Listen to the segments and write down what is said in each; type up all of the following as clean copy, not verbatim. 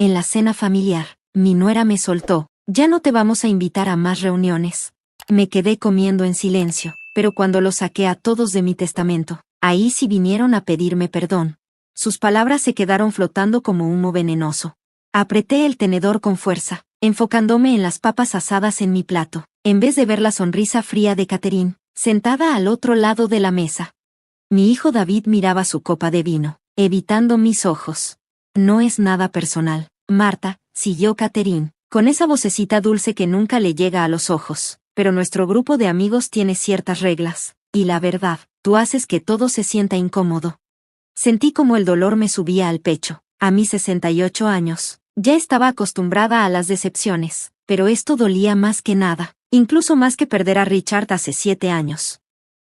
En la cena familiar, mi nuera me soltó: ya no te vamos a invitar a más reuniones. Me quedé comiendo en silencio, pero cuando los saqué a todos de mi testamento, ahí sí vinieron a pedirme perdón. Sus palabras se quedaron flotando como humo venenoso. Apreté el tenedor con fuerza, enfocándome en las papas asadas en mi plato, en vez de ver la sonrisa fría de Catherine, sentada al otro lado de la mesa. Mi hijo David miraba su copa de vino, evitando mis ojos. No es nada personal, Marta, siguió Catherine, con esa vocecita dulce que nunca le llega a los ojos, pero nuestro grupo de amigos tiene ciertas reglas, y la verdad, tú haces que todo se sienta incómodo. Sentí como el dolor me subía al pecho. A mis 68 años, ya estaba acostumbrada a las decepciones, pero esto dolía más que nada, incluso más que perder a Richard hace 7 años.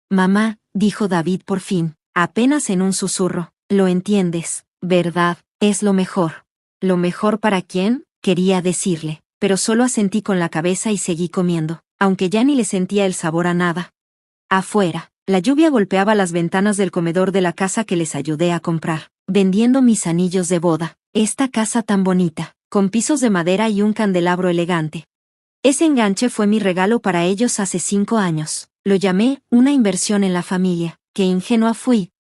Mamá, dijo David por fin, apenas en un susurro, lo entiendes, ¿verdad? Es lo mejor. ¿Lo mejor para quién? Quería decirle, pero solo asentí con la cabeza y seguí comiendo, aunque ya ni le sentía el sabor a nada. Afuera, la lluvia golpeaba las ventanas del comedor de la casa que les ayudé a comprar, vendiendo mis anillos de boda. Esta casa tan bonita, con pisos de madera y un candelabro elegante. Ese enganche fue mi regalo para ellos hace 5 años. Lo llamé una inversión en la familia. Qué ingenua fui.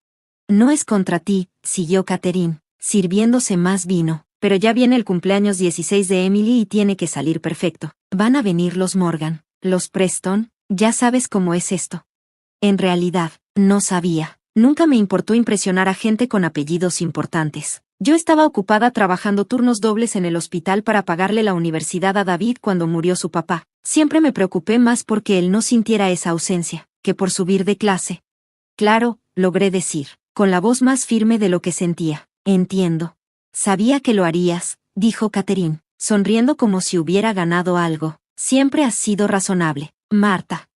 No es contra ti, siguió Catherine, sirviéndose más vino, pero ya viene el cumpleaños 16 de Emily y tiene que salir perfecto. Van a venir los Morgan, los Preston, ya sabes cómo es esto. En realidad, no sabía. Nunca me importó impresionar a gente con apellidos importantes. Yo estaba ocupada trabajando turnos dobles en el hospital para pagarle la universidad a David cuando murió su papá. Siempre me preocupé más porque él no sintiera esa ausencia, que por subir de clase. Claro, logré decir, con la voz más firme de lo que sentía. Entiendo. Sabía que lo harías, dijo Catherine, sonriendo como si hubiera ganado algo. Siempre has sido razonable, Marta.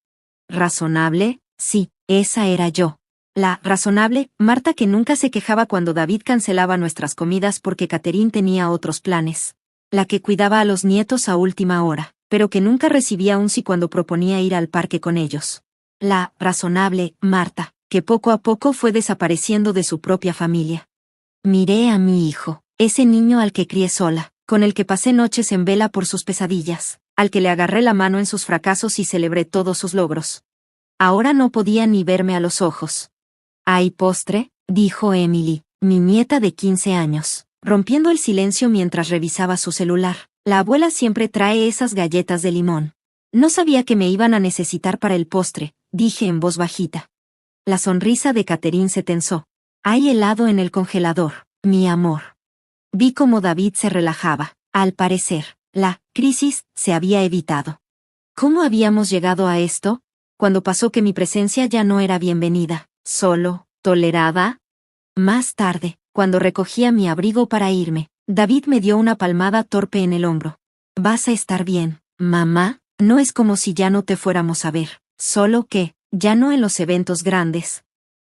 ¿Razonable? Sí, esa era yo. La razonable Marta que nunca se quejaba cuando David cancelaba nuestras comidas porque Catherine tenía otros planes. La que cuidaba a los nietos a última hora, pero que nunca recibía un sí cuando proponía ir al parque con ellos. La razonable Marta, que poco a poco fue desapareciendo de su propia familia. Miré a mi hijo, ese niño al que crié sola, con el que pasé noches en vela por sus pesadillas, al que le agarré la mano en sus fracasos y celebré todos sus logros. Ahora no podía ni verme a los ojos. «¿Hay postre?», dijo Emily, mi nieta de 15 años, rompiendo el silencio mientras revisaba su celular. La abuela siempre trae esas galletas de limón. No sabía que me iban a necesitar para el postre, dije en voz bajita. La sonrisa de Catherine se tensó. «Hay helado en el congelador, mi amor». Vi cómo David se relajaba. Al parecer, la crisis se había evitado. ¿Cómo habíamos llegado a esto? Cuando pasó que mi presencia ya no era bienvenida, solo tolerada. Más tarde, cuando recogía mi abrigo para irme, David me dio una palmada torpe en el hombro. «Vas a estar bien, mamá, no es como si ya no te fuéramos a ver, solo que, ya no en los eventos grandes».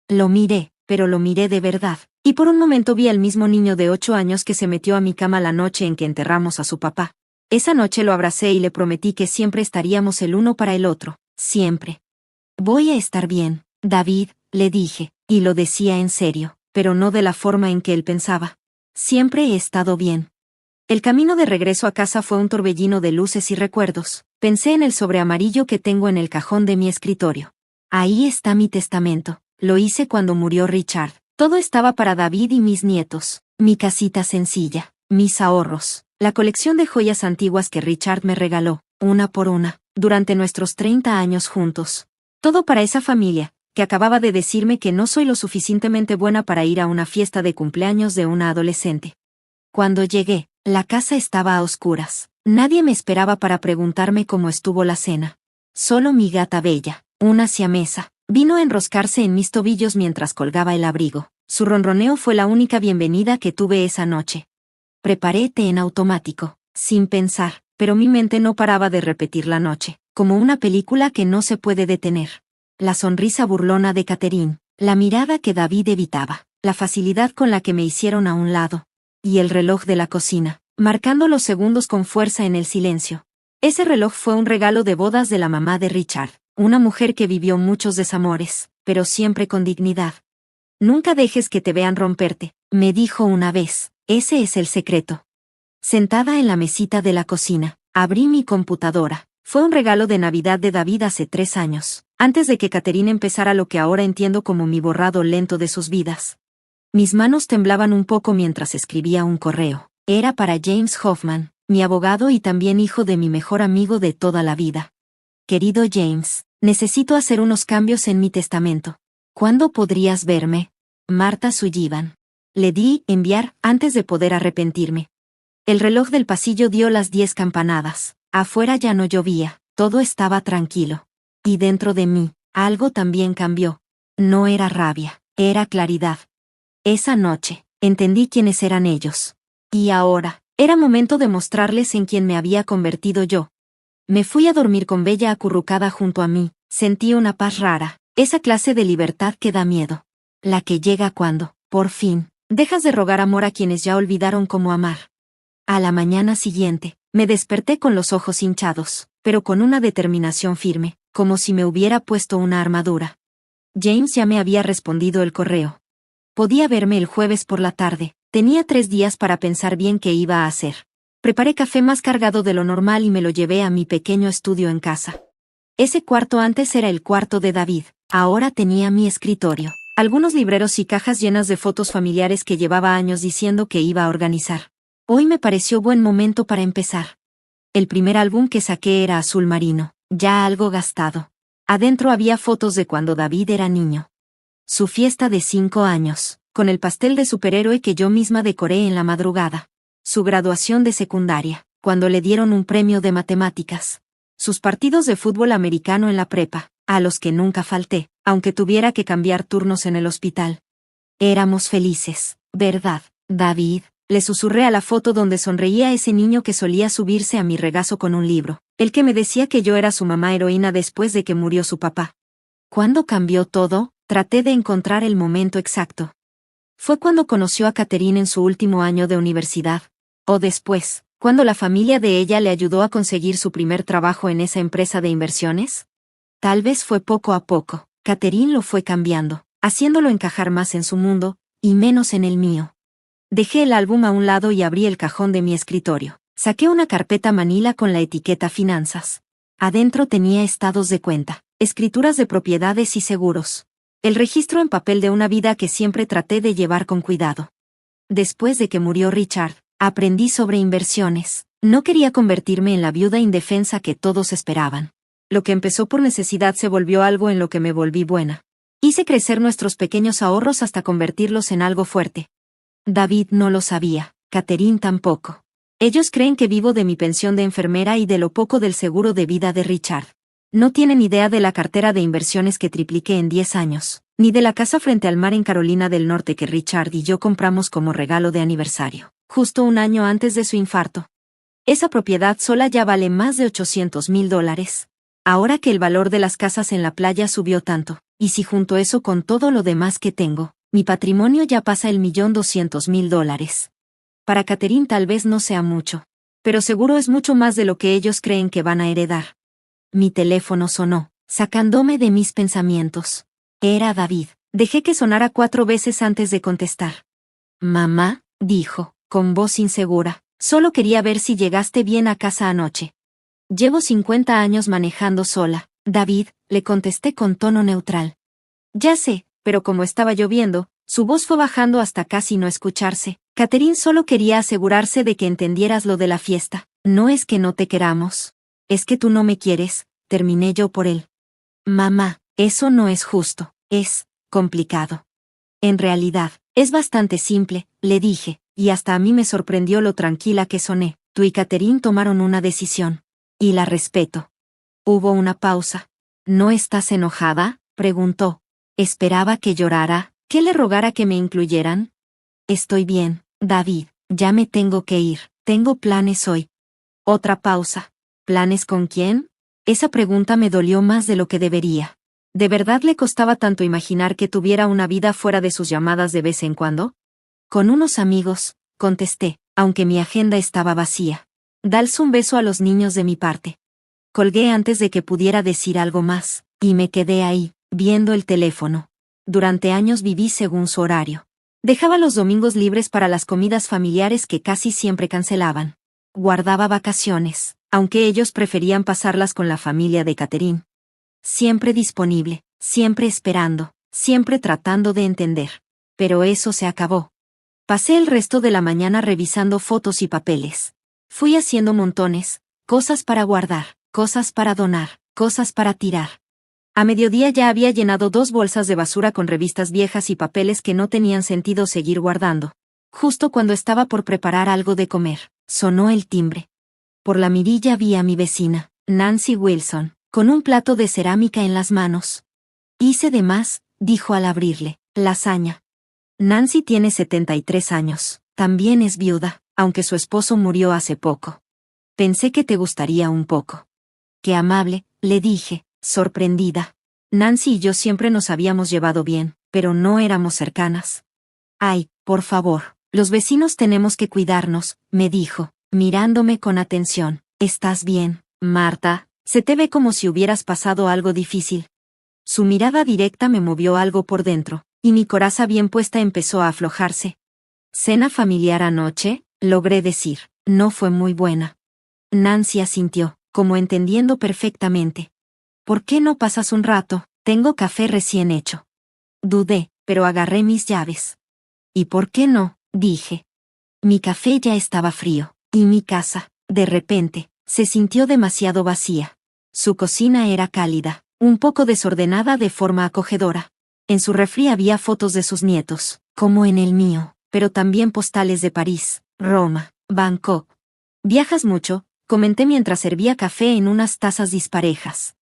Lo miré, pero lo miré de verdad, y por un momento vi al mismo niño de 8 años que se metió a mi cama la noche en que enterramos a su papá. Esa noche lo abracé y le prometí que siempre estaríamos el uno para el otro, siempre. «Voy a estar bien, David», le dije, y lo decía en serio, pero no de la forma en que él pensaba. Siempre he estado bien. El camino de regreso a casa fue un torbellino de luces y recuerdos. Pensé en el sobre amarillo que tengo en el cajón de mi escritorio. Ahí está mi testamento. Lo hice cuando murió Richard. Todo estaba para David y mis nietos. Mi casita sencilla, mis ahorros, la colección de joyas antiguas que Richard me regaló, una por una, durante nuestros 30 años juntos. Todo para esa familia, que acababa de decirme que no soy lo suficientemente buena para ir a una fiesta de cumpleaños de una adolescente. Cuando llegué, la casa estaba a oscuras. Nadie me esperaba para preguntarme cómo estuvo la cena. Solo mi gata Bella, una siamesa, vino a enroscarse en mis tobillos mientras colgaba el abrigo. Su ronroneo fue la única bienvenida que tuve esa noche. Preparé té en automático, sin pensar, pero mi mente no paraba de repetir la noche, como una película que no se puede detener. La sonrisa burlona de Catherine, la mirada que David evitaba, la facilidad con la que me hicieron a un lado, y el reloj de la cocina, marcando los segundos con fuerza en el silencio. Ese reloj fue un regalo de bodas de la mamá de Richard, una mujer que vivió muchos desamores, pero siempre con dignidad. «Nunca dejes que te vean romperte», me dijo una vez, «ese es el secreto». Sentada en la mesita de la cocina, abrí mi computadora. Fue un regalo de Navidad de David hace 3 años, antes de que Catherine empezara lo que ahora entiendo como mi borrado lento de sus vidas. Mis manos temblaban un poco mientras escribía un correo. Era para James Hoffman, mi abogado y también hijo de mi mejor amigo de toda la vida. Querido James, necesito hacer unos cambios en mi testamento. ¿Cuándo podrías verme? Marta Sullivan. Le di enviar antes de poder arrepentirme. El reloj del pasillo dio las 10 campanadas. Afuera ya no llovía, todo estaba tranquilo. Y dentro de mí, algo también cambió. No era rabia, era claridad. Esa noche, entendí quiénes eran ellos. Y ahora, era momento de mostrarles en quién me había convertido yo. Me fui a dormir con Bella acurrucada junto a mí, sentí una paz rara, esa clase de libertad que da miedo. La que llega cuando, por fin, dejas de rogar amor a quienes ya olvidaron cómo amar. A la mañana siguiente, me desperté con los ojos hinchados, pero con una determinación firme, como si me hubiera puesto una armadura. James ya me había respondido el correo. Podía verme el jueves por la tarde, tenía 3 días para pensar bien qué iba a hacer. Preparé café más cargado de lo normal y me lo llevé a mi pequeño estudio en casa. Ese cuarto antes era el cuarto de David, ahora tenía mi escritorio, algunos libreros y cajas llenas de fotos familiares que llevaba años diciendo que iba a organizar. Hoy me pareció buen momento para empezar. El primer álbum que saqué era azul marino, ya algo gastado. Adentro había fotos de cuando David era niño. Su fiesta de 5 años, con el pastel de superhéroe que yo misma decoré en la madrugada. Su graduación de secundaria, cuando le dieron un premio de matemáticas. Sus partidos de fútbol americano en la prepa, a los que nunca falté, aunque tuviera que cambiar turnos en el hospital. Éramos felices, ¿verdad, David? Le susurré a la foto donde sonreía ese niño que solía subirse a mi regazo con un libro, el que me decía que yo era su mamá heroína después de que murió su papá. ¿Cuándo cambió todo? Traté de encontrar el momento exacto. ¿Fue cuando conoció a Catherine en su último año de universidad? ¿O después, cuando la familia de ella le ayudó a conseguir su primer trabajo en esa empresa de inversiones? Tal vez fue poco a poco. Catherine lo fue cambiando, haciéndolo encajar más en su mundo, y menos en el mío. Dejé el álbum a un lado y abrí el cajón de mi escritorio. Saqué una carpeta manila con la etiqueta Finanzas. Adentro tenía estados de cuenta, escrituras de propiedades y seguros. El registro en papel de una vida que siempre traté de llevar con cuidado. Después de que murió Richard, aprendí sobre inversiones. No quería convertirme en la viuda indefensa que todos esperaban. Lo que empezó por necesidad se volvió algo en lo que me volví buena. Hice crecer nuestros pequeños ahorros hasta convertirlos en algo fuerte. David no lo sabía, Catherine tampoco. Ellos creen que vivo de mi pensión de enfermera y de lo poco del seguro de vida de Richard. No tienen idea de la cartera de inversiones que tripliqué en 10 años, ni de la casa frente al mar en Carolina del Norte que Richard y yo compramos como regalo de aniversario, justo un año antes de su infarto. Esa propiedad sola ya vale más de $800,000. Ahora que el valor de las casas en la playa subió tanto, y si junto eso con todo lo demás que tengo, mi patrimonio ya pasa el $1.200,000. Para Catherine tal vez no sea mucho, pero seguro es mucho más de lo que ellos creen que van a heredar. Mi teléfono sonó, sacándome de mis pensamientos. Era David. Dejé que sonara 4 veces antes de contestar. Mamá, dijo, con voz insegura, solo quería ver si llegaste bien a casa anoche. Llevo 50 años manejando sola, David, le contesté con tono neutral. Ya sé, pero como estaba lloviendo, su voz fue bajando hasta casi no escucharse. Catherine solo quería asegurarse de que entendieras lo de la fiesta. No es que no te queramos. Es que tú no me quieres, terminé yo por él. Mamá, eso no es justo, es complicado. En realidad, es bastante simple, le dije, y hasta a mí me sorprendió lo tranquila que soné. Tú y Catherine tomaron una decisión. Y la respeto. Hubo una pausa. ¿No estás enojada?, preguntó. Esperaba que llorara, que le rogara que me incluyeran. Estoy bien, David, ya me tengo que ir, tengo planes hoy. Otra pausa. ¿Planes con quién? Esa pregunta me dolió más de lo que debería. ¿De verdad le costaba tanto imaginar que tuviera una vida fuera de sus llamadas de vez en cuando? Con unos amigos, contesté, aunque mi agenda estaba vacía. Dales un beso a los niños de mi parte. Colgué antes de que pudiera decir algo más, y me quedé ahí, viendo el teléfono. Durante años viví según su horario. Dejaba los domingos libres para las comidas familiares que casi siempre cancelaban. guardaba vacaciones, aunque ellos preferían pasarlas con la familia de Catherine. Siempre disponible, siempre esperando, siempre tratando de entender. Pero eso se acabó. Pasé el resto de la mañana revisando fotos y papeles. Fui haciendo montones, cosas para guardar, cosas para donar, cosas para tirar. A mediodía ya había llenado 2 bolsas de basura con revistas viejas y papeles que no tenían sentido seguir guardando. Justo cuando estaba por preparar algo de comer, sonó el timbre. Por la mirilla vi a mi vecina, Nancy Wilson, con un plato de cerámica en las manos. Hice de más, dijo al abrirle, lasaña. Nancy tiene 73 años, también es viuda, aunque su esposo murió hace poco. Pensé que te gustaría un poco. Qué amable, le dije, sorprendida. Nancy y yo siempre nos habíamos llevado bien, pero no éramos cercanas. Ay, por favor, los vecinos tenemos que cuidarnos, me dijo, mirándome con atención. ¿Estás bien, Marta? Se te ve como si hubieras pasado algo difícil. Su mirada directa me movió algo por dentro, y mi coraza bien puesta empezó a aflojarse. ¿Cena familiar anoche? Logré decir. No fue muy buena. Nancy asintió, como entendiendo perfectamente. ¿Por qué no pasas un rato? Tengo café recién hecho. Dudé, pero agarré mis llaves. ¿Y por qué no? Dije. Mi café ya estaba frío, y mi casa, de repente, se sintió demasiado vacía. Su cocina era cálida, un poco desordenada de forma acogedora. En su refri había fotos de sus nietos, como en el mío, pero también postales de París, Roma, Bangkok. ¿Viajas mucho?, comenté mientras servía café en unas tazas disparejas.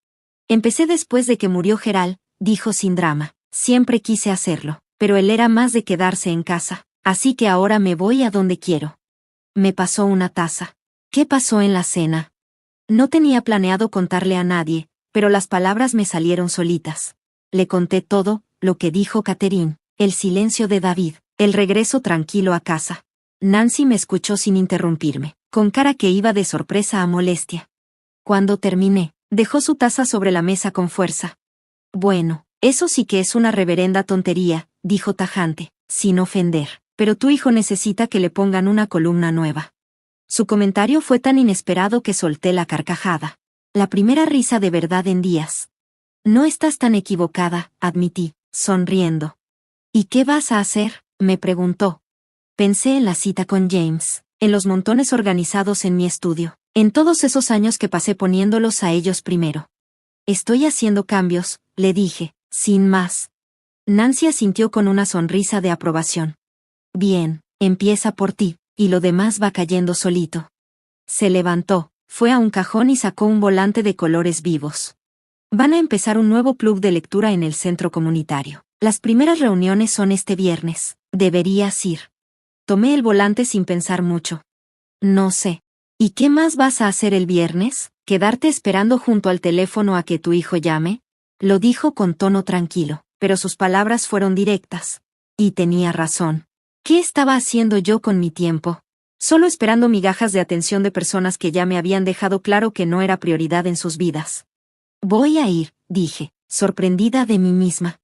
Empecé después de que murió Gerald, dijo sin drama. Siempre quise hacerlo, pero él era más de quedarse en casa, así que ahora me voy a donde quiero. Me pasó una taza. ¿Qué pasó en la cena? No tenía planeado contarle a nadie, pero las palabras me salieron solitas. Le conté todo, lo que dijo Catherine, el silencio de David, el regreso tranquilo a casa. Nancy me escuchó sin interrumpirme, con cara que iba de sorpresa a molestia. Cuando terminé, dejó su taza sobre la mesa con fuerza. Bueno, eso sí que es una reverenda tontería, dijo tajante, sin ofender, pero tu hijo necesita que le pongan una columna nueva. Su comentario fue tan inesperado que solté la carcajada. La primera risa de verdad en días. No estás tan equivocada, admití, sonriendo. ¿Y qué vas a hacer?, me preguntó. Pensé en la cita con James, en los montones organizados en mi estudio, en todos esos años que pasé poniéndolos a ellos primero. Estoy haciendo cambios, le dije, sin más. Nancy asintió con una sonrisa de aprobación. Bien, empieza por ti, y lo demás va cayendo solito. Se levantó, fue a un cajón y sacó un volante de colores vivos. Van a empezar un nuevo club de lectura en el centro comunitario. Las primeras reuniones son este viernes. Deberías ir. Tomé el volante sin pensar mucho. No sé. ¿Y qué más vas a hacer el viernes? ¿Quedarte esperando junto al teléfono a que tu hijo llame? Lo dijo con tono tranquilo, pero sus palabras fueron directas. Y tenía razón. ¿Qué estaba haciendo yo con mi tiempo? Solo esperando migajas de atención de personas que ya me habían dejado claro que no era prioridad en sus vidas. Voy a ir, dije, sorprendida de mí misma.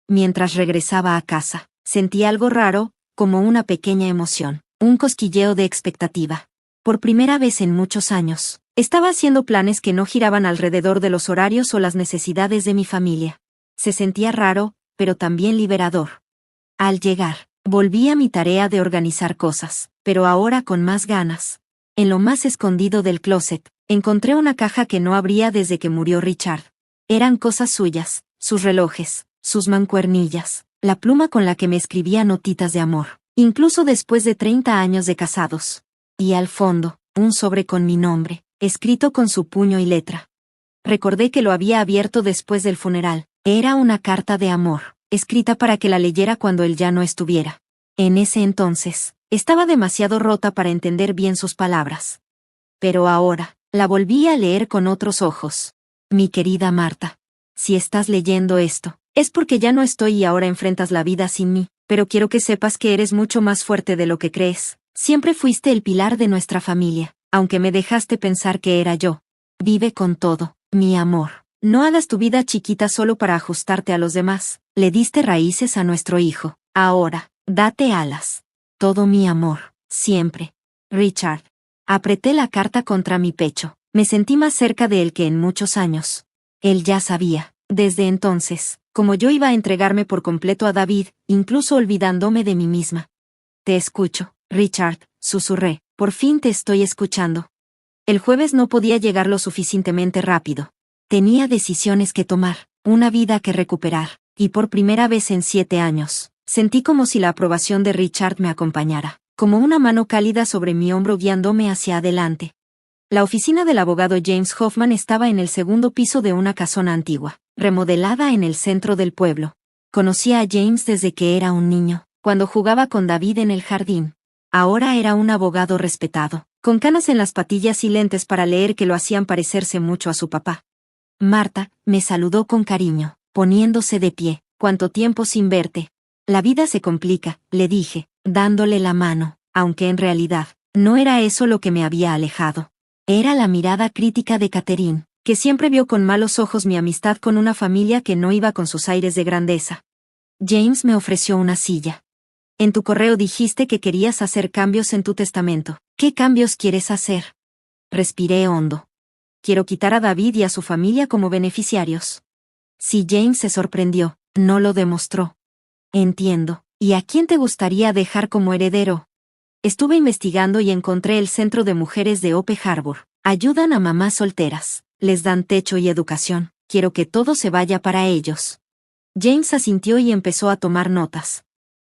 Mientras regresaba a casa, sentí algo raro, como una pequeña emoción, un cosquilleo de expectativa. Por primera vez en muchos años, estaba haciendo planes que no giraban alrededor de los horarios o las necesidades de mi familia. Se sentía raro, pero también liberador. Al llegar, volví a mi tarea de organizar cosas, pero ahora con más ganas. En lo más escondido del closet, encontré una caja que no abría desde que murió Richard. Eran cosas suyas, sus relojes, sus mancuernillas, la pluma con la que me escribía notitas de amor, incluso después de 30 años de casados. Y al fondo, un sobre con mi nombre, escrito con su puño y letra. Recordé que lo había abierto después del funeral. Era una carta de amor, escrita para que la leyera cuando él ya no estuviera. En ese entonces, estaba demasiado rota para entender bien sus palabras. Pero ahora, la volví a leer con otros ojos. Mi querida Marta, si estás leyendo esto, es porque ya no estoy y ahora enfrentas la vida sin mí, pero quiero que sepas que eres mucho más fuerte de lo que crees. Siempre fuiste el pilar de nuestra familia, aunque me dejaste pensar que era yo. Vive con todo, mi amor. No hagas tu vida chiquita solo para ajustarte a los demás. Le diste raíces a nuestro hijo. Ahora, date alas. Todo mi amor, siempre. Richard. Apreté la carta contra mi pecho. Me sentí más cerca de él que en muchos años. Él ya sabía, desde entonces, cómo yo iba a entregarme por completo a David, incluso olvidándome de mí misma. Te escucho, Richard, susurré. Por fin te estoy escuchando. El jueves no podía llegar lo suficientemente rápido. Tenía decisiones que tomar, una vida que recuperar, y por primera vez en 7 años, sentí como si la aprobación de Richard me acompañara, como una mano cálida sobre mi hombro guiándome hacia adelante. La oficina del abogado James Hoffman estaba en el segundo piso de una casona antigua, remodelada en el centro del pueblo. Conocía a James desde que era un niño, cuando jugaba con David en el jardín. Ahora era un abogado respetado, con canas en las patillas y lentes para leer que lo hacían parecerse mucho a su papá. Marta, me saludó con cariño, poniéndose de pie. ¿Cuánto tiempo sin verte? La vida se complica, le dije, dándole la mano, aunque en realidad, no era eso lo que me había alejado. Era la mirada crítica de Catherine, que siempre vio con malos ojos mi amistad con una familia que no iba con sus aires de grandeza. James me ofreció una silla. En tu correo dijiste que querías hacer cambios en tu testamento. ¿Qué cambios quieres hacer? Respiré hondo. Quiero quitar a David y a su familia como beneficiarios. Si James se sorprendió, no lo demostró. Entiendo. ¿Y a quién te gustaría dejar como heredero? Estuve investigando y encontré el Centro de Mujeres de Ope Harbor. Ayudan a mamás solteras, les dan techo y educación. Quiero que todo se vaya para ellos. James asintió y empezó a tomar notas.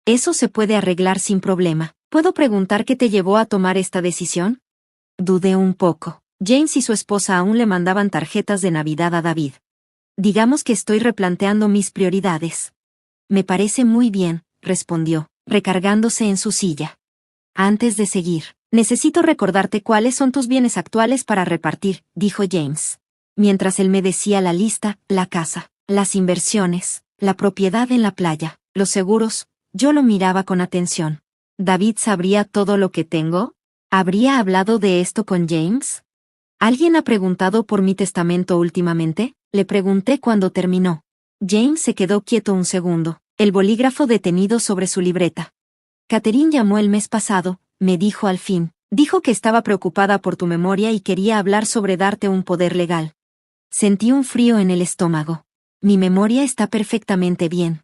Eso se puede arreglar sin problema. ¿Puedo preguntar qué te llevó a tomar esta decisión? Dudé un poco. James y su esposa aún le mandaban tarjetas de Navidad a David. Digamos que estoy replanteando mis prioridades. Me parece muy bien, respondió, recargándose en su silla. Antes de seguir, necesito recordarte cuáles son tus bienes actuales para repartir, dijo James. Mientras él me decía la lista, la casa, las inversiones, la propiedad en la playa, los seguros, yo lo miraba con atención. ¿David sabría todo lo que tengo? ¿Habría hablado de esto con James? ¿Alguien ha preguntado por mi testamento últimamente? Le pregunté cuando terminó. James se quedó quieto un segundo, el bolígrafo detenido sobre su libreta. Catherine llamó el mes pasado, me dijo al fin. Dijo que estaba preocupada por tu memoria y quería hablar sobre darte un poder legal. Sentí un frío en el estómago. Mi memoria está perfectamente bien.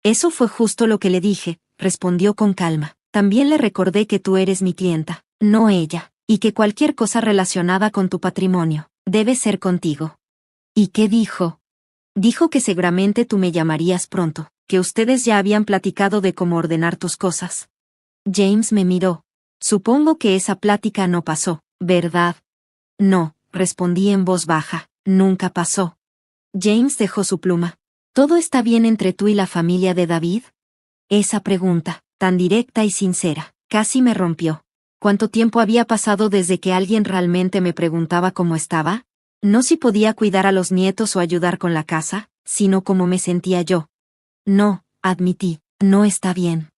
Eso fue justo lo que le dije, respondió con calma. También le recordé que tú eres mi clienta, no ella, y que cualquier cosa relacionada con tu patrimonio, debe ser contigo. ¿Y qué dijo? Dijo que seguramente tú me llamarías pronto, que ustedes ya habían platicado de cómo ordenar tus cosas. James me miró. Supongo que esa plática no pasó, ¿verdad? No, respondí en voz baja, nunca pasó. James dejó su pluma. ¿Todo está bien entre tú y la familia de David? Esa pregunta, tan directa y sincera, casi me rompió. ¿Cuánto tiempo había pasado desde que alguien realmente me preguntaba cómo estaba? No si podía cuidar a los nietos o ayudar con la casa, sino cómo me sentía yo. No, admití, no está bien.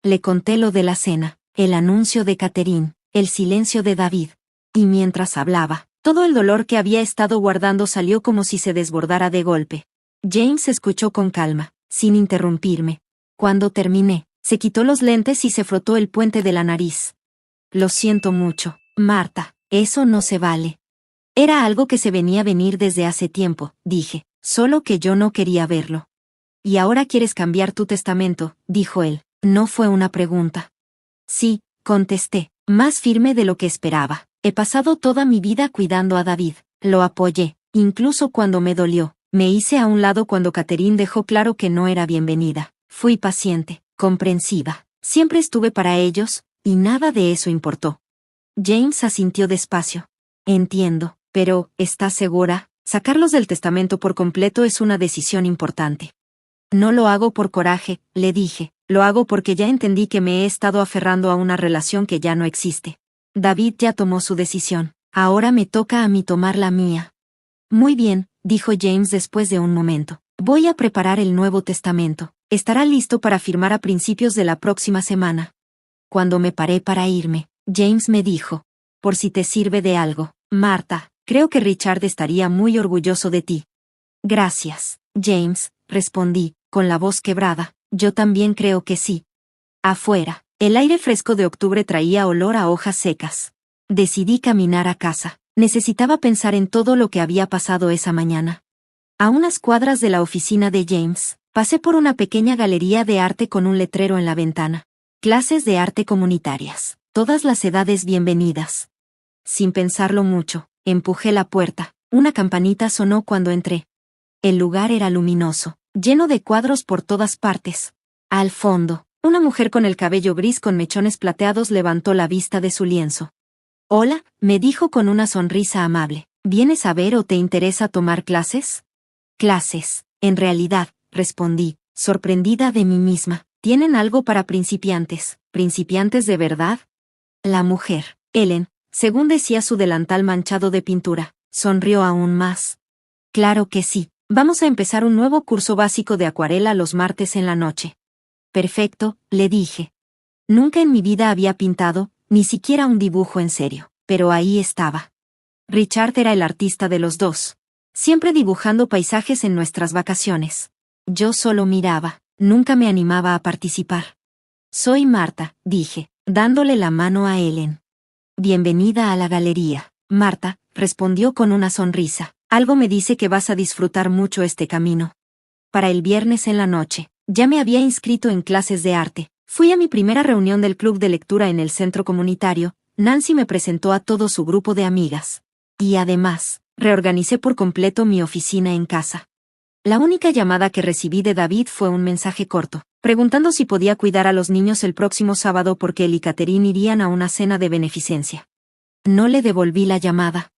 Le conté lo de la cena, el anuncio de Catherine, el silencio de David. Y mientras hablaba, todo el dolor que había estado guardando salió como si se desbordara de golpe. James escuchó con calma, sin interrumpirme. Cuando terminé, se quitó los lentes y se frotó el puente de la nariz. Lo siento mucho, Marta, eso no se vale. Era algo que se venía a venir desde hace tiempo, dije, solo que yo no quería verlo. ¿Y ahora quieres cambiar tu testamento?, dijo él. No fue una pregunta. Sí, contesté, más firme de lo que esperaba. He pasado toda mi vida cuidando a David. Lo apoyé, incluso cuando me dolió. Me hice a un lado cuando Catherine dejó claro que no era bienvenida. Fui paciente, comprensiva. Siempre estuve para ellos, y nada de eso importó. James asintió despacio. Entiendo, pero, ¿estás segura? Sacarlos del testamento por completo es una decisión importante. No lo hago por coraje, le dije. Lo hago porque ya entendí que me he estado aferrando a una relación que ya no existe. David ya tomó su decisión. Ahora me toca a mí tomar la mía. Muy bien, dijo James después de un momento. Voy a preparar el Nuevo Testamento. Estará listo para firmar a principios de la próxima semana. Cuando me paré para irme, James me dijo, por si te sirve de algo, Marta, creo que Richard estaría muy orgulloso de ti. Gracias, James, respondí, con la voz quebrada. Yo también creo que sí. Afuera, el aire fresco de octubre traía olor a hojas secas. Decidí caminar a casa. Necesitaba pensar en todo lo que había pasado esa mañana. A unas cuadras de la oficina de James, pasé por una pequeña galería de arte con un letrero en la ventana. Clases de arte comunitarias. Todas las edades bienvenidas. Sin pensarlo mucho, empujé la puerta. Una campanita sonó cuando entré. El lugar era luminoso, lleno de cuadros por todas partes. Al fondo, una mujer con el cabello gris con mechones plateados levantó la vista de su lienzo. «Hola», me dijo con una sonrisa amable. «¿Vienes a ver o te interesa tomar clases?» «Clases, en realidad», respondí, sorprendida de mí misma. «¿Tienen algo para principiantes? ¿Principiantes de verdad?» La mujer, Ellen, según decía su delantal manchado de pintura, sonrió aún más. «Claro que sí. Vamos a empezar un nuevo curso básico de acuarela los martes en la noche». «Perfecto», le dije. Nunca en mi vida había pintado, ni siquiera un dibujo en serio, pero ahí estaba. Richard era el artista de los dos. Siempre dibujando paisajes en nuestras vacaciones. Yo solo miraba, nunca me animaba a participar. «Soy Marta», dije, dándole la mano a Ellen. «Bienvenida a la galería». «Marta», respondió con una sonrisa. «Algo me dice que vas a disfrutar mucho este camino». Para el viernes en la noche, ya me había inscrito en clases de arte. Fui a mi primera reunión del club de lectura en el centro comunitario. Nancy me presentó a todo su grupo de amigas. Y además, reorganicé por completo mi oficina en casa. La única llamada que recibí de David fue un mensaje corto, preguntando si podía cuidar a los niños el próximo sábado porque él y Catherine irían a una cena de beneficencia. No le devolví la llamada.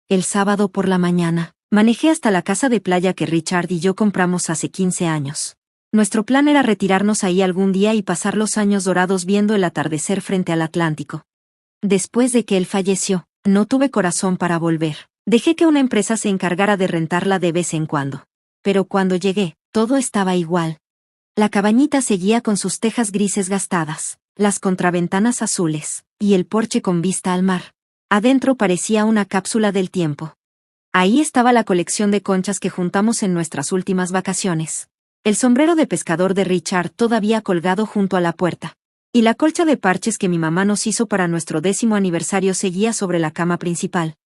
El sábado por la mañana, manejé hasta la casa de playa que Richard y yo compramos hace 15 años. Nuestro plan era retirarnos ahí algún día y pasar los años dorados viendo el atardecer frente al Atlántico. Después de que él falleció, no tuve corazón para volver. Dejé que una empresa se encargara de rentarla de vez en cuando. Pero cuando llegué, todo estaba igual. La cabañita seguía con sus tejas grises gastadas, las contraventanas azules, y el porche con vista al mar. Adentro parecía una cápsula del tiempo. Ahí estaba la colección de conchas que juntamos en nuestras últimas vacaciones. El sombrero de pescador de Richard todavía colgado junto a la puerta. Y la colcha de parches que mi mamá nos hizo para nuestro 10º aniversario seguía sobre la cama principal.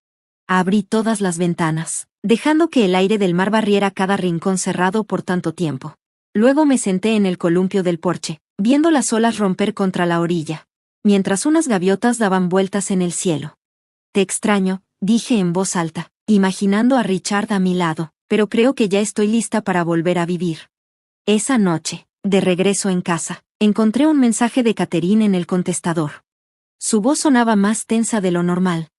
Abrí todas las ventanas, dejando que el aire del mar barriera cada rincón cerrado por tanto tiempo. Luego me senté en el columpio del porche, viendo las olas romper contra la orilla, mientras unas gaviotas daban vueltas en el cielo. «Te extraño», dije en voz alta, imaginando a Richard a mi lado, «pero creo que ya estoy lista para volver a vivir». Esa noche, de regreso en casa, encontré un mensaje de Catherine en el contestador. Su voz sonaba más tensa de lo normal.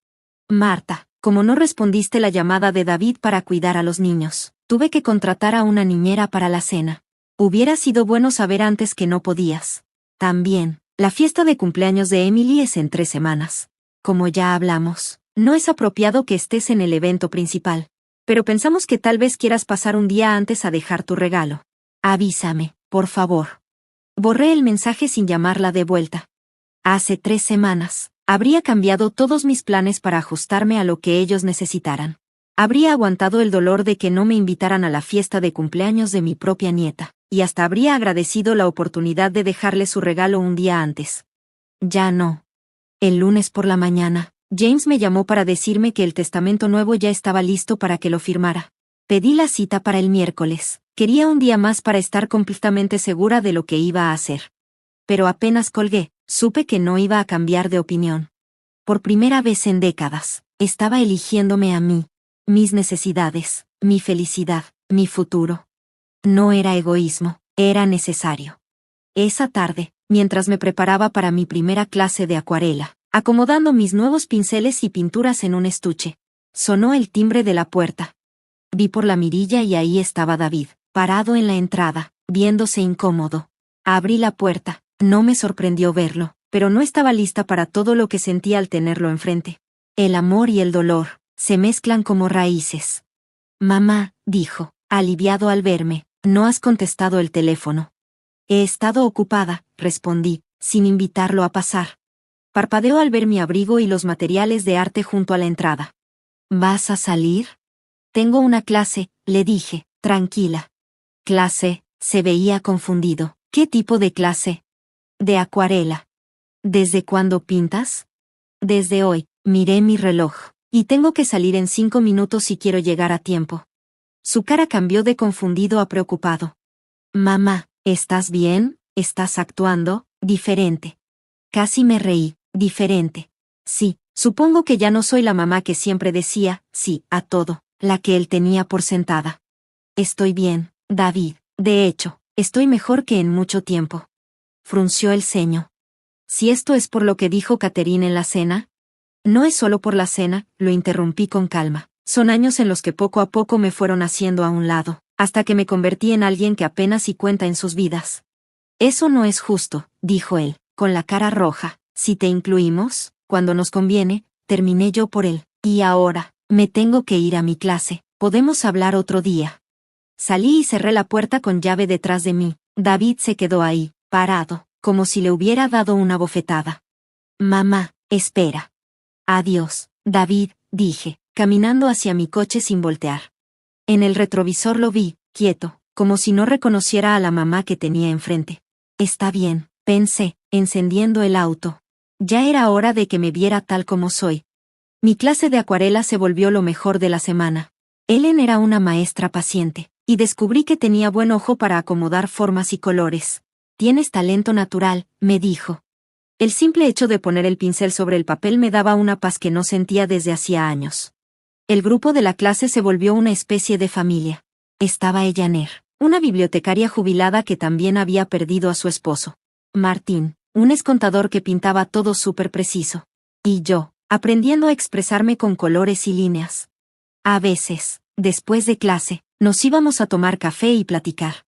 «Marta, como no respondiste la llamada de David para cuidar a los niños, tuve que contratar a una niñera para la cena. Hubiera sido bueno saber antes que no podías. También, la fiesta de cumpleaños de Emily es en 3 semanas. Como ya hablamos, no es apropiado que estés en el evento principal. Pero pensamos que tal vez quieras pasar un día antes a dejar tu regalo. Avísame, por favor». Borré el mensaje sin llamarla de vuelta. Hace 3 semanas, habría cambiado todos mis planes para ajustarme a lo que ellos necesitaran. Habría aguantado el dolor de que no me invitaran a la fiesta de cumpleaños de mi propia nieta, y hasta habría agradecido la oportunidad de dejarle su regalo un día antes. Ya no. El lunes por la mañana, James me llamó para decirme que el testamento nuevo ya estaba listo para que lo firmara. Pedí la cita para el miércoles. Quería un día más para estar completamente segura de lo que iba a hacer. Pero apenas colgué, supe que no iba a cambiar de opinión. Por primera vez en décadas, estaba eligiéndome a mí, mis necesidades, mi felicidad, mi futuro. No era egoísmo, era necesario. Esa tarde, mientras me preparaba para mi primera clase de acuarela, acomodando mis nuevos pinceles y pinturas en un estuche, sonó el timbre de la puerta. Vi por la mirilla y ahí estaba David, parado en la entrada, viéndose incómodo. Abrí la puerta, no me sorprendió verlo, pero no estaba lista para todo lo que sentía al tenerlo enfrente. El amor y el dolor se mezclan como raíces. «Mamá», dijo, aliviado al verme, «no has contestado el teléfono». «He estado ocupada», respondí, sin invitarlo a pasar. Parpadeó al ver mi abrigo y los materiales de arte junto a la entrada. «¿Vas a salir?» «Tengo una clase», le dije, tranquila. «¿Clase?», se veía confundido. «¿Qué tipo de clase?» «De acuarela». «¿Desde cuándo pintas?» Desde hoy, miré mi reloj. Y tengo que salir en 5 minutos si quiero llegar a tiempo. Su cara cambió de confundido a preocupado. Mamá, ¿estás bien? ¿Estás actuando diferente? Casi me reí. Diferente. Sí, supongo que ya no soy la mamá que siempre decía sí a todo, la que él tenía por sentada. Estoy bien, David. De hecho, estoy mejor que en mucho tiempo. Frunció el ceño. Si esto es por lo que dijo Catherine en la cena. No es solo por la cena, lo interrumpí con calma. Son años en los que poco a poco me fueron haciendo a un lado, hasta que me convertí en alguien que apenas si cuenta en sus vidas. Eso no es justo, dijo él, con la cara roja. Si te incluimos, cuando nos conviene, terminé yo por él. Y ahora, me tengo que ir a mi clase. Podemos hablar otro día. Salí y cerré la puerta con llave detrás de mí. David se quedó ahí, parado, como si le hubiera dado una bofetada. Mamá, espera. Adiós, David, dije, caminando hacia mi coche sin voltear. En el retrovisor lo vi, quieto, como si no reconociera a la mamá que tenía enfrente. Está bien, pensé, encendiendo el auto. Ya era hora de que me viera tal como soy. Mi clase de acuarela se volvió lo mejor de la semana. Ellen era una maestra paciente, y descubrí que tenía buen ojo para acomodar formas y colores. Tienes talento natural, me dijo. El simple hecho de poner el pincel sobre el papel me daba una paz que no sentía desde hacía años. El grupo de la clase se volvió una especie de familia. Estaba Ellaner, una bibliotecaria jubilada que también había perdido a su esposo. Martín, un escontador que pintaba todo súper preciso. Y yo, aprendiendo a expresarme con colores y líneas. A veces, después de clase, nos íbamos a tomar café y platicar.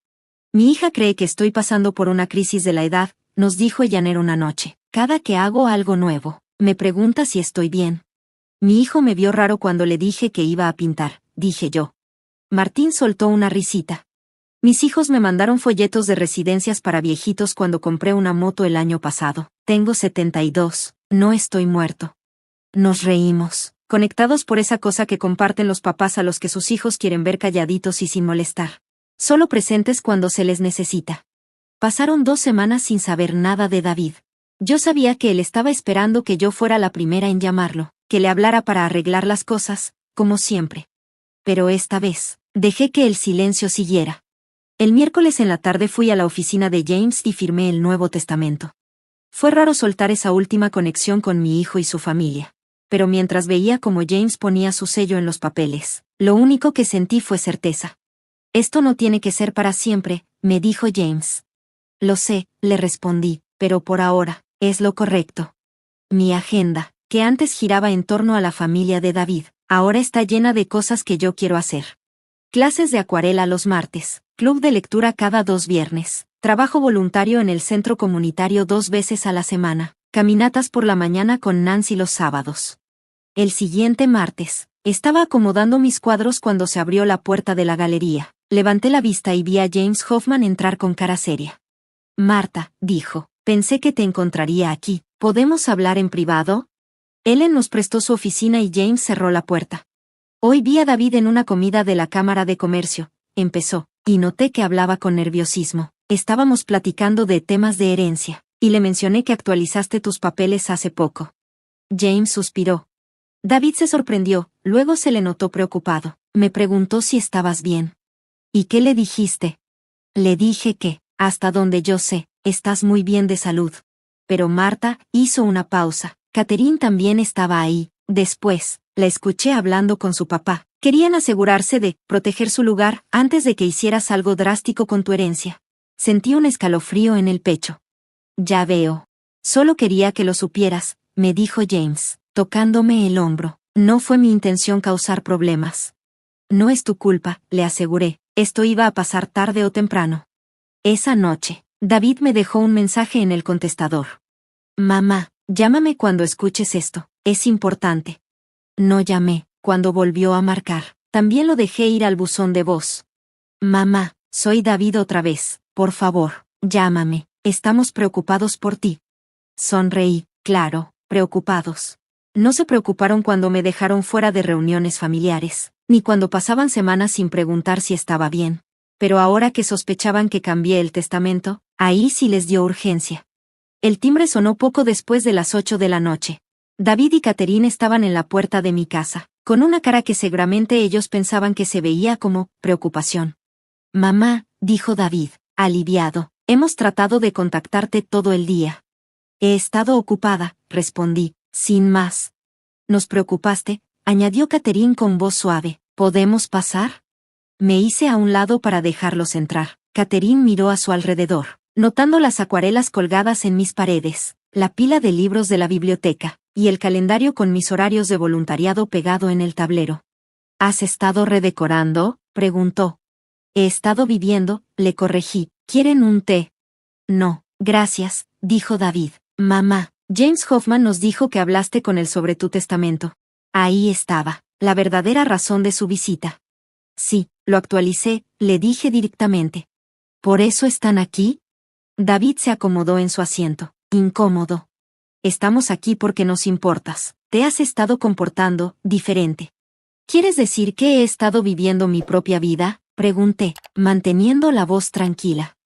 Mi hija cree que estoy pasando por una crisis de la edad, nos dijo Ellaner una noche. Cada que hago algo nuevo, me pregunta si estoy bien. Mi hijo me vio raro cuando le dije que iba a pintar, dije yo. Martín soltó una risita. Mis hijos me mandaron folletos de residencias para viejitos cuando compré una moto el año pasado. Tengo 72, no estoy muerto. Nos reímos, conectados por esa cosa que comparten los papás a los que sus hijos quieren ver calladitos y sin molestar. Solo presentes cuando se les necesita. Pasaron 2 semanas sin saber nada de David. Yo sabía que él estaba esperando que yo fuera la primera en llamarlo, que le hablara para arreglar las cosas, como siempre. Pero esta vez, dejé que el silencio siguiera. El miércoles en la tarde fui a la oficina de James y firmé el Nuevo Testamento. Fue raro soltar esa última conexión con mi hijo y su familia. Pero mientras veía cómo James ponía su sello en los papeles, lo único que sentí fue certeza. Esto no tiene que ser para siempre, me dijo James. Lo sé, le respondí, pero por ahora, es lo correcto. Mi agenda, que antes giraba en torno a la familia de David, ahora está llena de cosas que yo quiero hacer. Clases de acuarela los martes, club de lectura cada 2 viernes, trabajo voluntario en el centro comunitario 2 veces a la semana, caminatas por la mañana con Nancy los sábados. El siguiente martes, estaba acomodando mis cuadros cuando se abrió la puerta de la galería. Levanté la vista y vi a James Hoffman entrar con cara seria. Marta, dijo, pensé que te encontraría aquí. ¿Podemos hablar en privado? Ellen nos prestó su oficina y James cerró la puerta. Hoy vi a David en una comida de la Cámara de Comercio, empezó, y noté que hablaba con nerviosismo. Estábamos platicando de temas de herencia, y le mencioné que actualizaste tus papeles hace poco. James suspiró. David se sorprendió, luego se le notó preocupado. Me preguntó si estabas bien. ¿Y qué le dijiste? Le dije que, hasta donde yo sé, estás muy bien de salud. Pero Marta hizo una pausa. Catherine también estaba ahí. Después, la escuché hablando con su papá. Querían asegurarse de proteger su lugar antes de que hicieras algo drástico con tu herencia. Sentí un escalofrío en el pecho. Ya veo. Solo quería que lo supieras, me dijo James, tocándome el hombro. No fue mi intención causar problemas. No es tu culpa, le aseguré. Esto iba a pasar tarde o temprano. Esa noche, David me dejó un mensaje en el contestador. Mamá, llámame cuando escuches esto, es importante. No llamé, cuando volvió a marcar. También lo dejé ir al buzón de voz. Mamá, soy David otra vez, por favor, llámame, estamos preocupados por ti. Sonreí, claro, preocupados. No se preocuparon cuando me dejaron fuera de reuniones familiares, ni cuando pasaban semanas sin preguntar si estaba bien. Pero ahora que sospechaban que cambié el testamento, ahí sí les dio urgencia. El timbre sonó poco después de las 8 de la noche. David y Catherine estaban en la puerta de mi casa, con una cara que seguramente ellos pensaban que se veía como preocupación. Mamá, dijo David, aliviado, hemos tratado de contactarte todo el día. He estado ocupada, respondí, sin más. Nos preocupaste, añadió Catherine con voz suave. ¿Podemos pasar? Me hice a un lado para dejarlos entrar. Catherine miró a su alrededor, notando las acuarelas colgadas en mis paredes, la pila de libros de la biblioteca, y el calendario con mis horarios de voluntariado pegado en el tablero. ¿Has estado redecorando?, preguntó. He estado viviendo, le corregí. ¿Quieren un té? No, gracias, dijo David. Mamá, James Hoffman nos dijo que hablaste con él sobre tu testamento. Ahí estaba, la verdadera razón de su visita. Sí, lo actualicé, le dije directamente. ¿Por eso están aquí? David se acomodó en su asiento, incómodo. Estamos aquí porque nos importas. Te has estado comportando diferente. ¿Quieres decir que he estado viviendo mi propia vida?, pregunté, manteniendo la voz tranquila.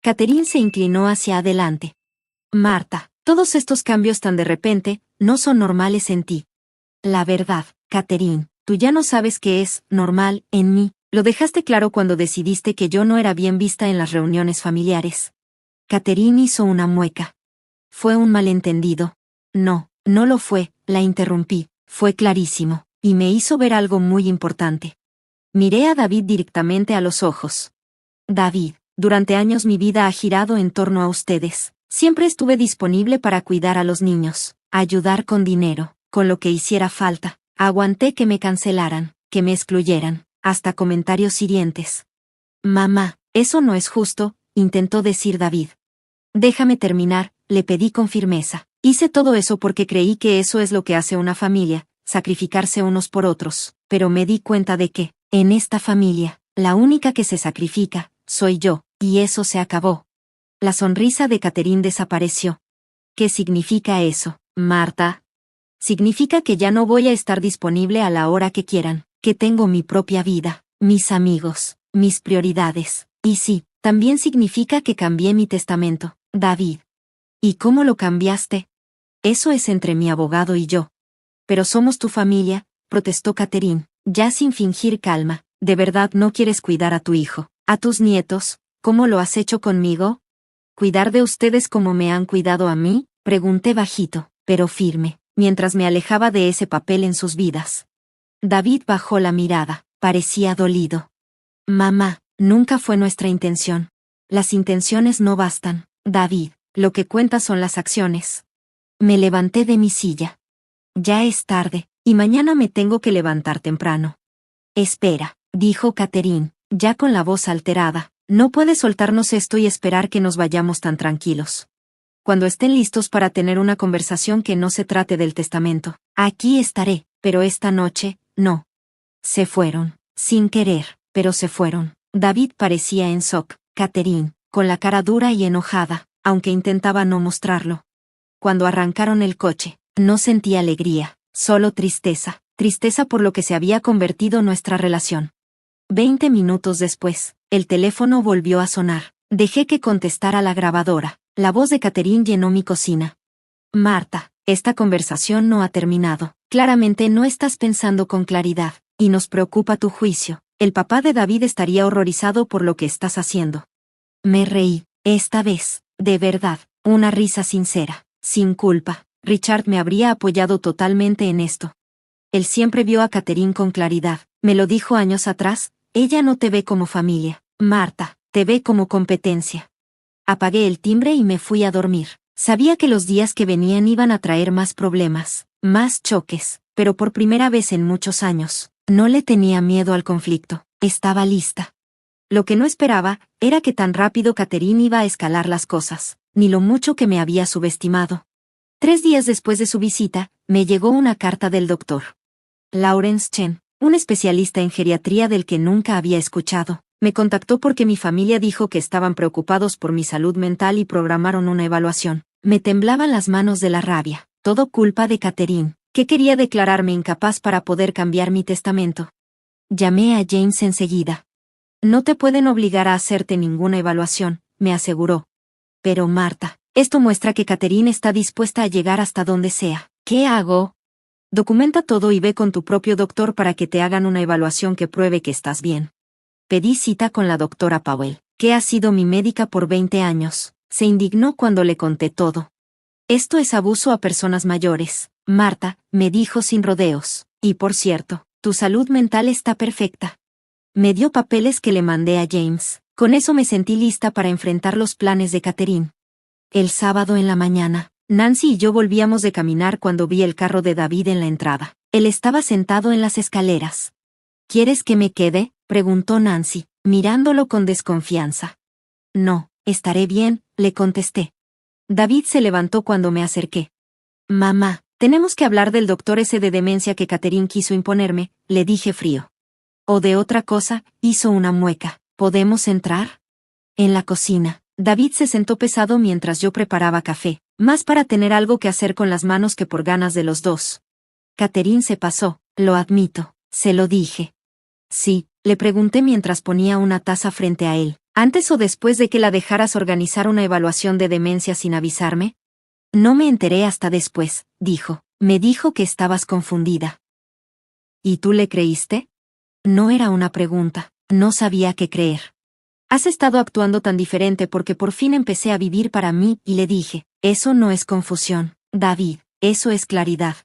Catherine se inclinó hacia adelante. Marta, todos estos cambios tan de repente, no son normales en ti. La verdad, Catherine, tú ya no sabes qué es normal en mí. Lo dejaste claro cuando decidiste que yo no era bien vista en las reuniones familiares. Catherine hizo una mueca. Fue un malentendido. No, no lo fue, la interrumpí. Fue clarísimo, y me hizo ver algo muy importante. Miré a David directamente a los ojos. David, durante años mi vida ha girado en torno a ustedes. Siempre estuve disponible para cuidar a los niños, ayudar con dinero, con lo que hiciera falta. Aguanté que me cancelaran, que me excluyeran, hasta comentarios hirientes. Mamá, eso no es justo, intentó decir David. Déjame terminar, le pedí con firmeza. Hice todo eso porque creí que eso es lo que hace una familia, sacrificarse unos por otros, pero me di cuenta de que, en esta familia, la única que se sacrifica, soy yo, y eso se acabó. La sonrisa de Catherine desapareció. ¿Qué significa eso, Marta? Significa que ya no voy a estar disponible a la hora que quieran, que tengo mi propia vida, mis amigos, mis prioridades. Y sí, también significa que cambié mi testamento, David. ¿Y cómo lo cambiaste? Eso es entre mi abogado y yo. Pero somos tu familia, protestó Catherine, ya sin fingir calma. ¿De verdad no quieres cuidar a tu hijo, a tus nietos, como lo has hecho conmigo? ¿Cuidar de ustedes como me han cuidado a mí?, pregunté bajito, pero firme, mientras me alejaba de ese papel en sus vidas. David bajó la mirada, parecía dolido. Mamá, nunca fue nuestra intención. Las intenciones no bastan, David, lo que cuenta son las acciones. Me levanté de mi silla. Ya es tarde, y mañana me tengo que levantar temprano. Espera, dijo Catherine, ya con la voz alterada. No puedes soltarnos esto y esperar que nos vayamos tan tranquilos. Cuando estén listos para tener una conversación que no se trate del testamento, aquí estaré, pero esta noche, no. Se fueron, sin querer, pero se fueron. David parecía en shock. Catherine, con la cara dura y enojada, aunque intentaba no mostrarlo. Cuando arrancaron el coche, no sentí alegría, solo tristeza, tristeza por lo que se había convertido nuestra relación. 20 minutos después, el teléfono volvió a sonar. Dejé que contestara la grabadora. La voz de Catherine llenó mi cocina. Marta, esta conversación no ha terminado. Claramente no estás pensando con claridad, y nos preocupa tu juicio. El papá de David estaría horrorizado por lo que estás haciendo. Me reí, esta vez, de verdad, una risa sincera, sin culpa. Richard me habría apoyado totalmente en esto. Él siempre vio a Catherine con claridad. Me lo dijo años atrás, ella no te ve como familia, Marta, te ve como competencia. Apagué el timbre y me fui a dormir. Sabía que los días que venían iban a traer más problemas, más choques, pero por primera vez en muchos años, no le tenía miedo al conflicto, estaba lista. Lo que no esperaba, era que tan rápido Catherine iba a escalar las cosas, ni lo mucho que me había subestimado. 3 días después de su visita, me llegó una carta del doctor Lawrence Chen, un especialista en geriatría del que nunca había escuchado. Me contactó porque mi familia dijo que estaban preocupados por mi salud mental y programaron una evaluación. Me temblaban las manos de la rabia, todo culpa de Catherine, que quería declararme incapaz para poder cambiar mi testamento. Llamé a James enseguida. No te pueden obligar a hacerte ninguna evaluación, me aseguró. Pero Marta, esto muestra que Catherine está dispuesta a llegar hasta donde sea. ¿Qué hago? Documenta todo y ve con tu propio doctor para que te hagan una evaluación que pruebe que estás bien. Pedí cita con la doctora Powell, que ha sido mi médica por 20 años. Se indignó cuando le conté todo. Esto es abuso a personas mayores, Marta, me dijo sin rodeos. Y por cierto, tu salud mental está perfecta. Me dio papeles que le mandé a James. Con eso me sentí lista para enfrentar los planes de Catherine. El sábado en la mañana, Nancy y yo volvíamos de caminar cuando vi el carro de David en la entrada. Él estaba sentado en las escaleras. ¿Quieres que me quede?, preguntó Nancy, mirándolo con desconfianza. No, estaré bien, le contesté. David se levantó cuando me acerqué. Mamá, tenemos que hablar del doctor ese de demencia que Catherine quiso imponerme, le dije frío. O de otra cosa, hizo una mueca. ¿Podemos entrar? En la cocina, David se sentó pesado mientras yo preparaba café, más para tener algo que hacer con las manos que por ganas de los dos. Catherine se pasó, lo admito, se lo dije. Sí, le pregunté mientras ponía una taza frente a él. ¿Antes o después de que la dejaras organizar una evaluación de demencia sin avisarme? No me enteré hasta después, dijo. Me dijo que estabas confundida. ¿Y tú le creíste? No era una pregunta, no sabía qué creer. Has estado actuando tan diferente porque por fin empecé a vivir para mí, y le dije, eso no es confusión, David, eso es claridad.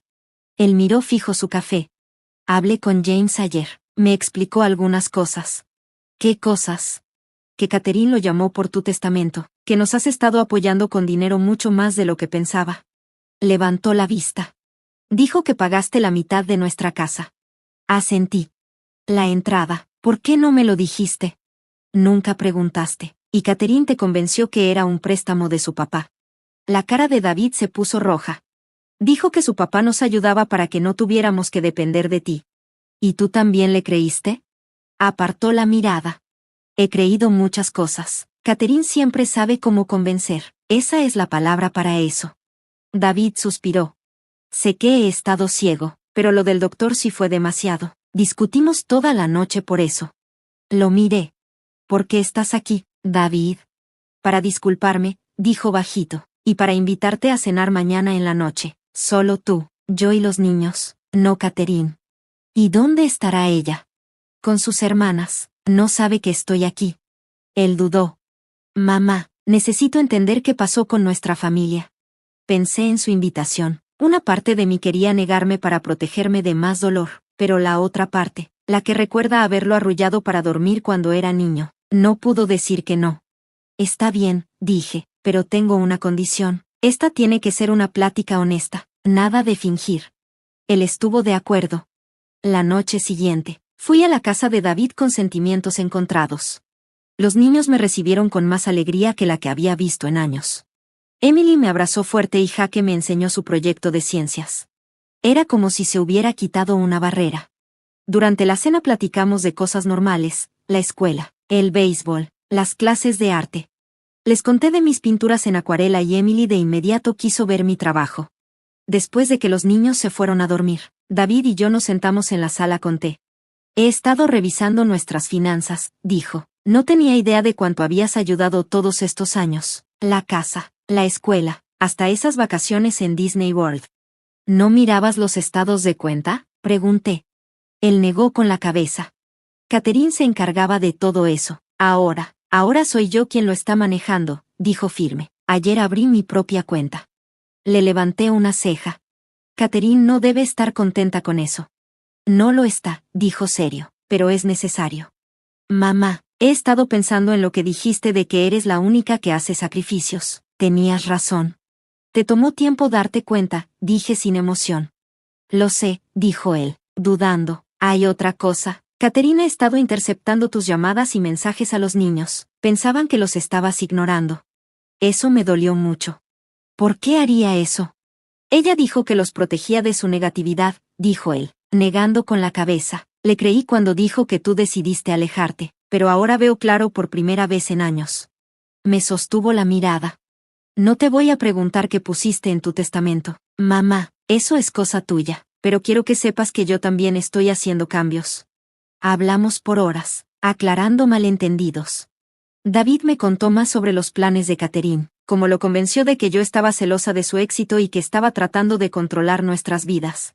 Él miró fijo su café. Hablé con James ayer, me explicó algunas cosas. ¿Qué cosas? Que Catherine lo llamó por tu testamento, que nos has estado apoyando con dinero mucho más de lo que pensaba. Levantó la vista. Dijo que pagaste la mitad de nuestra casa. Asentí. La entrada, ¿por qué no me lo dijiste? Nunca preguntaste, y Catherine te convenció que era un préstamo de su papá. La cara de David se puso roja. Dijo que su papá nos ayudaba para que no tuviéramos que depender de ti. ¿Y tú también le creíste? Apartó la mirada. He creído muchas cosas. Catherine siempre sabe cómo convencer. Esa es la palabra para eso. David suspiró. Sé que he estado ciego, pero lo del doctor sí fue demasiado. Discutimos toda la noche por eso. Lo miré. ¿Por qué estás aquí, David? Para disculparme, dijo bajito, y para invitarte a cenar mañana en la noche. Solo tú, yo y los niños, no Catherine. ¿Y dónde estará ella? Con sus hermanas. No sabe que estoy aquí. Él dudó. Mamá, necesito entender qué pasó con nuestra familia. Pensé en su invitación. Una parte de mí quería negarme para protegerme de más dolor, pero la otra parte, la que recuerda haberlo arrullado para dormir cuando era niño, no pudo decir que no. Está bien, dije, pero tengo una condición. Esta tiene que ser una plática honesta, nada de fingir. Él estuvo de acuerdo. La noche siguiente, fui a la casa de David con sentimientos encontrados. Los niños me recibieron con más alegría que la que había visto en años. Emily me abrazó fuerte y Jake me enseñó su proyecto de ciencias. Era como si se hubiera quitado una barrera. Durante la cena platicamos de cosas normales, la escuela, el béisbol, las clases de arte. Les conté de mis pinturas en acuarela y Emily de inmediato quiso ver mi trabajo. Después de que los niños se fueron a dormir, David y yo nos sentamos en la sala con té. He estado revisando nuestras finanzas, dijo. No tenía idea de cuánto habías ayudado todos estos años. La casa, la escuela, hasta esas vacaciones en Disney World. ¿No mirabas los estados de cuenta?, pregunté. Él negó con la cabeza. Catherine se encargaba de todo eso. Ahora soy yo quien lo está manejando, dijo firme. Ayer abrí mi propia cuenta. Le levanté una ceja. Catherine no debe estar contenta con eso. No lo está, dijo serio, pero es necesario. Mamá, he estado pensando en lo que dijiste de que eres la única que hace sacrificios. Tenías razón. Te tomó tiempo darte cuenta, dije sin emoción. Lo sé, dijo él, dudando. Hay otra cosa. Catherine ha estado interceptando tus llamadas y mensajes a los niños. Pensaban que los estabas ignorando. Eso me dolió mucho. ¿Por qué haría eso? Ella dijo que los protegía de su negatividad, dijo él, negando con la cabeza. Le creí cuando dijo que tú decidiste alejarte, pero ahora veo claro por primera vez en años. Me sostuvo la mirada. No te voy a preguntar qué pusiste en tu testamento, mamá, eso es cosa tuya, pero quiero que sepas que yo también estoy haciendo cambios. Hablamos por horas, aclarando malentendidos. David me contó más sobre los planes de Catherine, como lo convenció de que yo estaba celosa de su éxito y que estaba tratando de controlar nuestras vidas.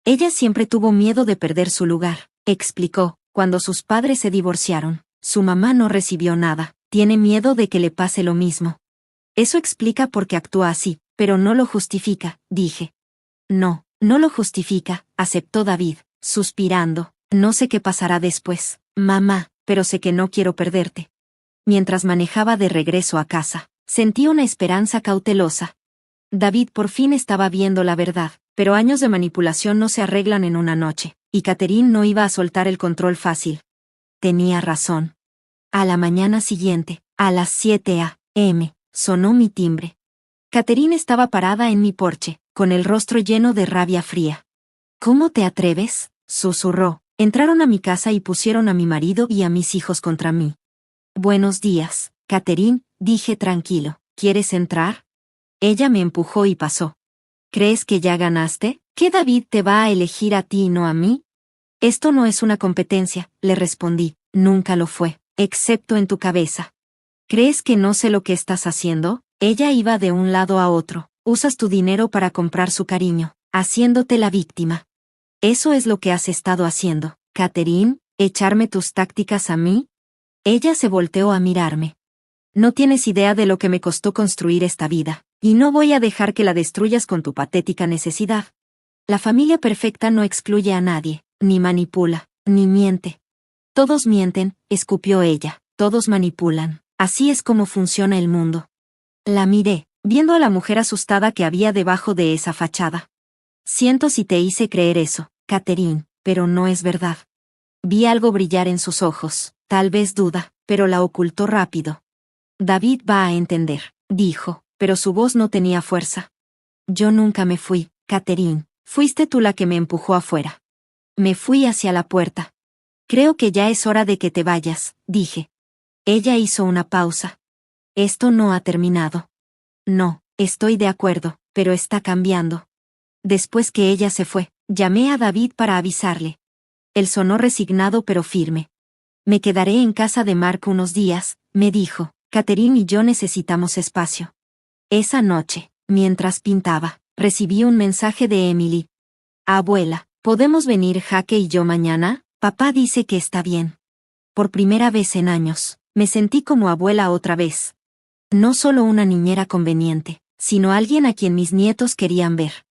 Ella siempre tuvo miedo de perder su lugar, explicó, cuando sus padres se divorciaron. Su mamá no recibió nada, tiene miedo de que le pase lo mismo. Eso explica por qué actúa así, pero no lo justifica, dije. No, no lo justifica, aceptó David, suspirando. No sé qué pasará después, mamá, pero sé que no quiero perderte. Mientras manejaba de regreso a casa, sentí una esperanza cautelosa. David por fin estaba viendo la verdad, pero años de manipulación no se arreglan en una noche, y Catherine no iba a soltar el control fácil. Tenía razón. A la mañana siguiente, a las 7 a.m., sonó mi timbre. Catherine estaba parada en mi porche, con el rostro lleno de rabia fría. ¿Cómo te atreves?, susurró. Entraron a mi casa y pusieron a mi marido y a mis hijos contra mí. Buenos días, Catherine, dije tranquilo. ¿Quieres entrar? Ella me empujó y pasó. ¿Crees que ya ganaste? ¿Que David te va a elegir a ti y no a mí? Esto no es una competencia, le respondí. Nunca lo fue, excepto en tu cabeza. ¿Crees que no sé lo que estás haciendo? Ella iba de un lado a otro. Usas tu dinero para comprar su cariño, haciéndote la víctima. Eso es lo que has estado haciendo, Catherine, ¿echarme tus tácticas a mí? Ella se volteó a mirarme. No tienes idea de lo que me costó construir esta vida, y no voy a dejar que la destruyas con tu patética necesidad. La familia perfecta no excluye a nadie, ni manipula, ni miente. Todos mienten, escupió ella, todos manipulan, así es como funciona el mundo. La miré, viendo a la mujer asustada que había debajo de esa fachada. Siento si te hice creer eso, Catherine, pero no es verdad. Vi algo brillar en sus ojos, tal vez duda, pero la ocultó rápido. David va a entender, dijo, pero su voz no tenía fuerza. Yo nunca me fui, Catherine, fuiste tú la que me empujó afuera. Me fui hacia la puerta. Creo que ya es hora de que te vayas, dije. Ella hizo una pausa. Esto no ha terminado. No, estoy de acuerdo, pero está cambiando. Después que ella se fue, llamé a David para avisarle. Él sonó resignado pero firme. Me quedaré en casa de Mark unos días, me dijo. Catherine y yo necesitamos espacio. Esa noche, mientras pintaba, recibí un mensaje de Emily. Abuela, ¿podemos venir Jaque y yo mañana? Papá dice que está bien. Por primera vez en años, me sentí como abuela otra vez. No solo una niñera conveniente, sino alguien a quien mis nietos querían ver.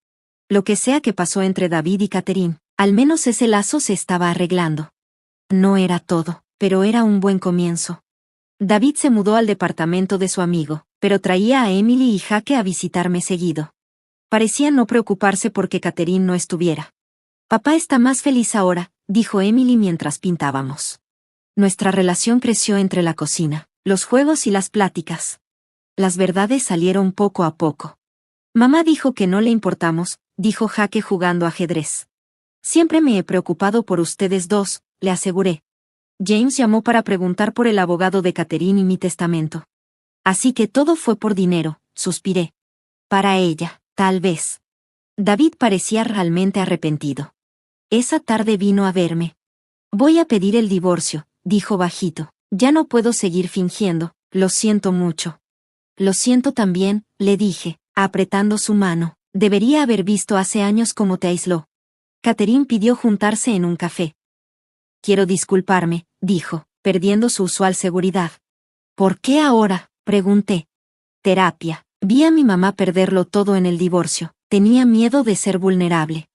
Lo que sea que pasó entre David y Catherine, al menos ese lazo se estaba arreglando. No era todo, pero era un buen comienzo. David se mudó al departamento de su amigo, pero traía a Emily y Jaque a visitarme seguido. Parecía no preocuparse porque Catherine no estuviera. Papá está más feliz ahora, dijo Emily mientras pintábamos. Nuestra relación creció entre la cocina, los juegos y las pláticas. Las verdades salieron poco a poco. Mamá dijo que no le importamos, dijo Jaque jugando ajedrez. Siempre me he preocupado por ustedes dos, le aseguré. James llamó para preguntar por el abogado de Catherine y mi testamento. Así que todo fue por dinero, suspiré. Para ella, tal vez. David parecía realmente arrepentido. Esa tarde vino a verme. Voy a pedir el divorcio, dijo bajito. Ya no puedo seguir fingiendo, lo siento mucho. Lo siento también, le dije, apretando su mano. Debería haber visto hace años cómo te aisló. Catherine pidió juntarse en un café. Quiero disculparme, dijo, perdiendo su usual seguridad. ¿Por qué ahora?, pregunté. Terapia. Vi a mi mamá perderlo todo en el divorcio. Tenía miedo de ser vulnerable.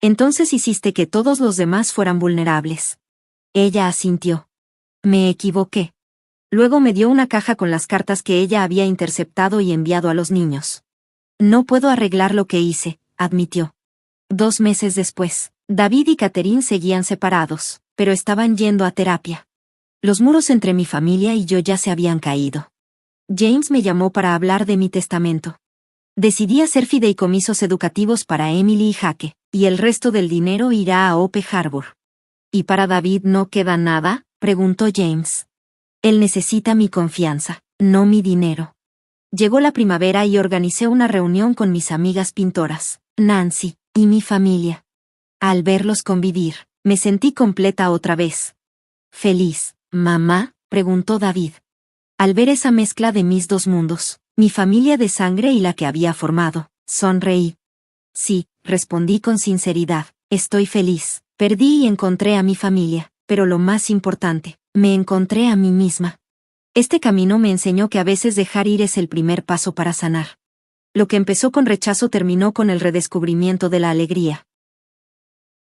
Entonces hiciste que todos los demás fueran vulnerables. Ella asintió. Me equivoqué. Luego me dio una caja con las cartas que ella había interceptado y enviado a los niños. No puedo arreglar lo que hice, admitió. 2 meses después, David y Catherine seguían separados, pero estaban yendo a terapia. Los muros entre mi familia y yo ya se habían caído. James me llamó para hablar de mi testamento. Decidí hacer fideicomisos educativos para Emily y Jaque, y el resto del dinero irá a Ope Harbor. ¿Y para David no queda nada?, preguntó James. Él necesita mi confianza, no mi dinero. Llegó la primavera y organicé una reunión con mis amigas pintoras, Nancy, y mi familia. Al verlos convivir, me sentí completa otra vez. ¿Feliz, mamá?, preguntó David. Al ver esa mezcla de mis dos mundos, Mi familia de sangre y la que había formado. Sonreí. Sí, respondí con sinceridad. Estoy feliz. Perdí y encontré a mi familia, pero lo más importante, me encontré a mí misma. Este camino me enseñó que a veces dejar ir es el primer paso para sanar. Lo que empezó con rechazo terminó con el redescubrimiento de la alegría.